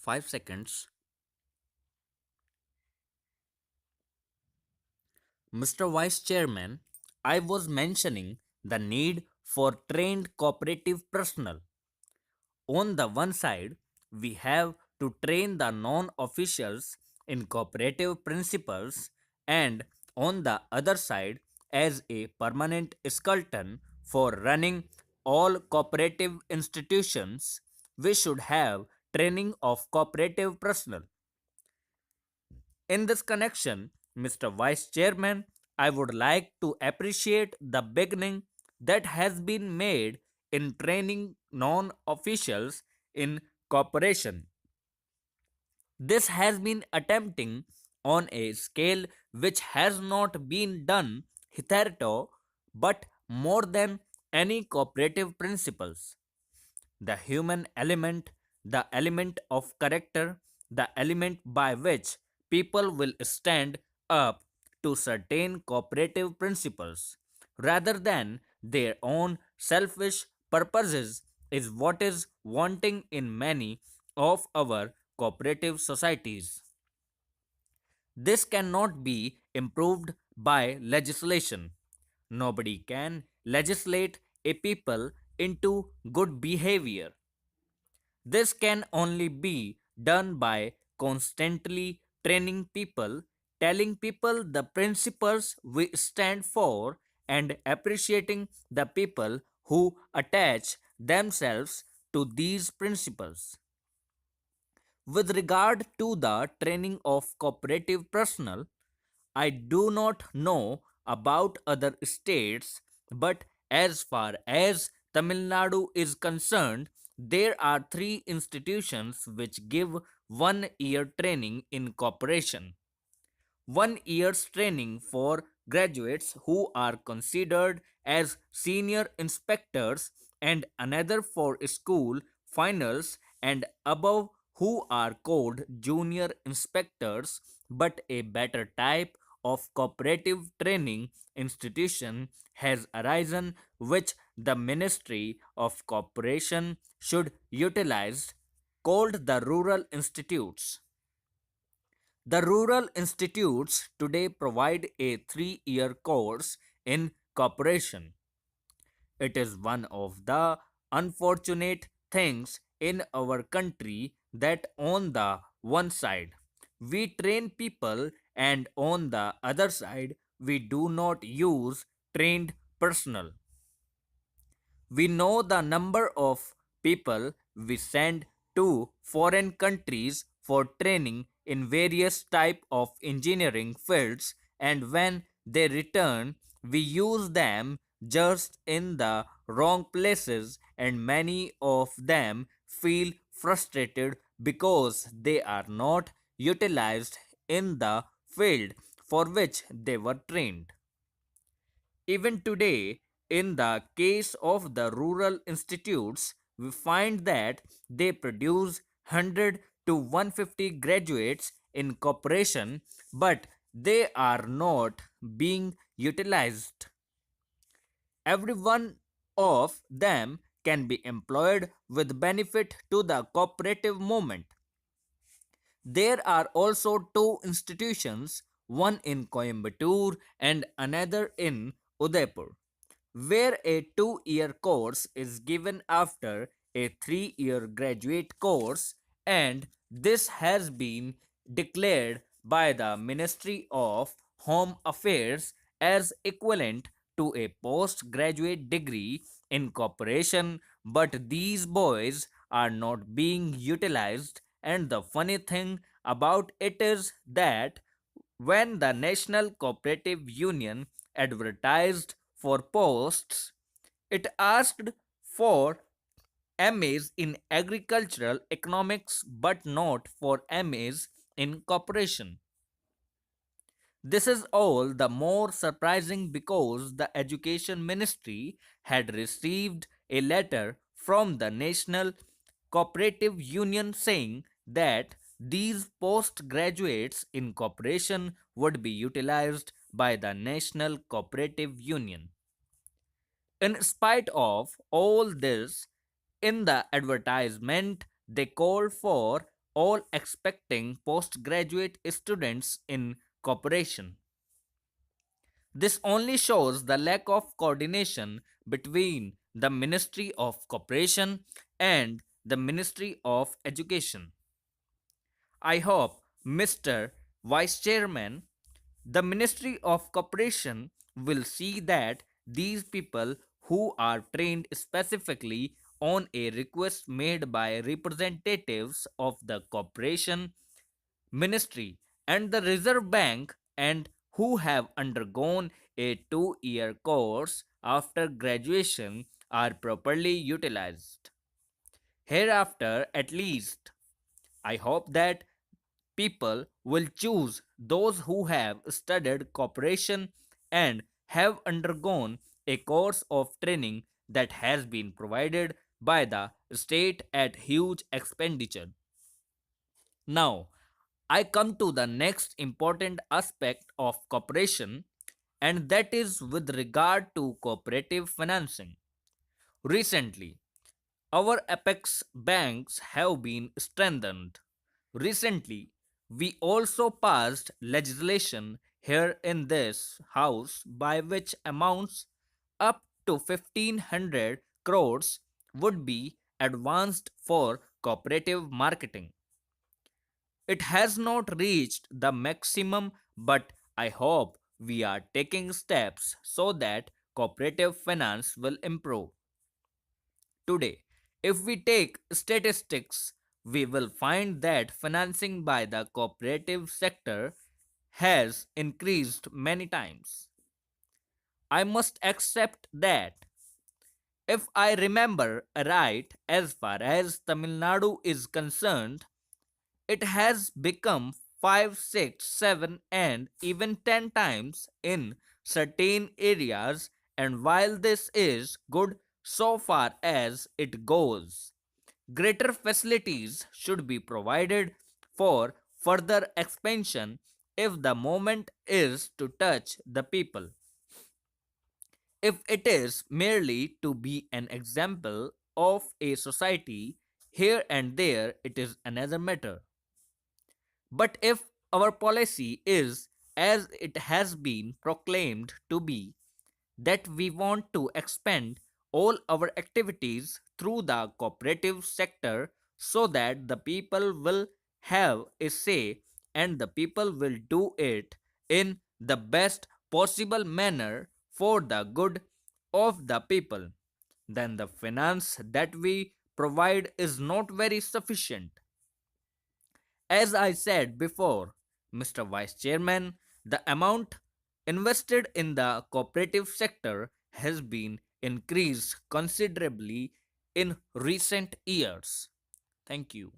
5 seconds. Mr. Vice Chairman, I was mentioning the need for trained cooperative personnel. On the one side, we have to train the non officials in cooperative principles, and on the other side, as a permanent skeleton for running all cooperative institutions, we should have training of cooperative personnel. In this connection, Mr. Vice Chairman, I would like to appreciate the beginning that has been made in training non officials in cooperation. This has been attempting on a scale which has not been done hitherto, but more than any cooperative principles. The human element, the element of character, the element by which people will stand up to certain cooperative principles rather than their own selfish purposes is what is wanting in many of our cooperative societies. This cannot be improved by legislation. Nobody can legislate a people into good behavior. This can only be done by constantly training people, telling people the principles we stand for, and appreciating the people who attach themselves to these principles. With regard to the training of cooperative personnel, I do not know about other states, but as far as Tamil Nadu is concerned, there are three institutions which give 1 year training in cooperation. 1 year's training for graduates who are considered as senior inspectors, and another for school finals and above who are called junior inspectors, but a better type of cooperative training institution has arisen which the Ministry of Cooperation should utilize, called the Rural Institutes. The rural institutes today provide a 3 year course in cooperation. It is one of the unfortunate things in our country that on the one side we train people and on the other side we do not use trained personnel. We know the number of people we send to foreign countries for training in various type of engineering fields, and when they return we use them just in the wrong places, and many of them feel frustrated because they are not utilized in the field for which they were trained. Even today, in the case of the rural institutes, we find that they produce 100 to 150 graduates in cooperation, but they are not being utilized. Every one of them can be employed with benefit to the cooperative movement. There are also two institutions, one in Coimbatore and another in Udaipur, where a 2 year course is given after a 3 year graduate course, and this has been declared by the Ministry of Home Affairs as equivalent to a postgraduate degree in cooperation, but these boys are not being utilized, and the funny thing about it is that when the National Cooperative Union advertised for posts, it asked for MAs in agricultural economics but not for MAs in cooperation. This is all the more surprising because the Education Ministry had received a letter from the National Cooperative Union saying that these postgraduates in cooperation would be utilized by the National Cooperative Union. In spite of all this, in the advertisement, they called for all expecting postgraduate students in cooperation. This only shows the lack of coordination between the Ministry of Cooperation and the Ministry of Education. I hope, Mr. Vice Chairman, the Ministry of Cooperation will see that these people who are trained specifically on a request made by representatives of the Corporation Ministry and the Reserve Bank and who have undergone a 2-year course after graduation are properly utilized. Hereafter, at least, I hope that people will choose those who have studied cooperation and have undergone a course of training that has been provided by the state at huge expenditure. Now, I come to the next important aspect of cooperation, and that is with regard to cooperative financing. Recently, our apex banks have been strengthened. Recently, we also passed legislation here in this house by which amounts up to 1500 crores would be advanced for cooperative marketing. It has not reached the maximum, but I hope we are taking steps so that cooperative finance will improve. Today, if we take statistics, we will find that financing by the cooperative sector has increased many times. I must accept that if I remember right, as far as Tamil Nadu is concerned, it has become 5, 6, 7, and even 10 times in certain areas, and while this is good so far as it goes, greater facilities should be provided for further expansion if the moment is to touch the people. If it is merely to be an example of a society here and there, it is another matter. But if our policy is, as it has been proclaimed to be, that we want to expand all our activities through the cooperative sector so that the people will have a say and the people will do it in the best possible manner for the good of the people, then the finance that we provide is not very sufficient. As I said before, Mr. Vice Chairman, the amount invested in the cooperative sector has been increased considerably in recent years. Thank you.